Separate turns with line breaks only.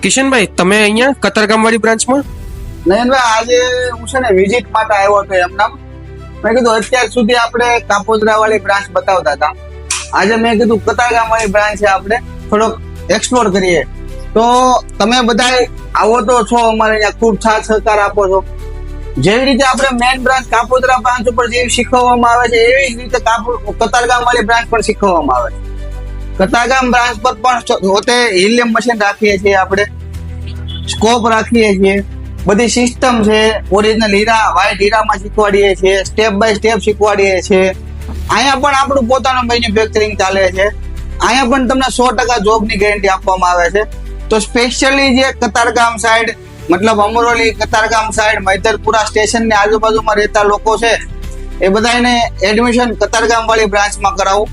કિશનભાઈ, તમે અહીંયા કતારગામ વાળી બ્રાન્ચમાં?
નયનભાઈ, આજે હું છે ને વિઝિટ માટે આવ્યો હતો એમના. મેં કીધું અત્યાર સુધી આપણે કાપોદ્રા વાળી બ્રાન્ચ બતાવતા હતા, આજે મેં કીધું કતારગામ વાળી બ્રાન્ચ છે, આપણે થોડોક એક્સપ્લોર કરીએ. તો તમે બધા આવો તો છો, અમારે અહીંયા ખૂબ સાથ સહકાર આપો છો. જેવી રીતે આપણે મેઇન બ્રાન્ચ કાપોદ્રા બ્રાન્ચ ઉપર જેવી શીખવવામાં આવે છે, એવી જ રીતે કતારગામ વાળી બ્રાન્ચ પણ શીખવવામાં આવે છે. કતારગામ બ્રાન્ચ પર પણ પોતે હિલિયમ મશીન રાખીએ છીએ, આપણે સ્કોપ રાખીએ છીએ, બધી સિસ્ટમ છે, ઓરિજિનલ હીરા વ્હાઇટ હીરામાં શીખવાડીએ છીએ, સ્ટેપ બાય સ્ટેપ શીખવાડીએ છીએ. અહીંયા પણ આપણું પોતાનું મેન્યુફેક્ચરિંગ ચાલે છે. અહીંયા પણ તમને 100% જોબની ગેરંટી આપવામાં આવે છે. તો સ્પેશિયલી જે કતારગામ સાઈડ, મતલબ અમરોલી કતારગામ સાઈડ મૈદરપુરા સ્ટેશનની આજુબાજુમાં રહેતા લોકો છે, એ બધાને એડમિશન કતારગામ વાળી બ્રાન્ચમાં કરાવું.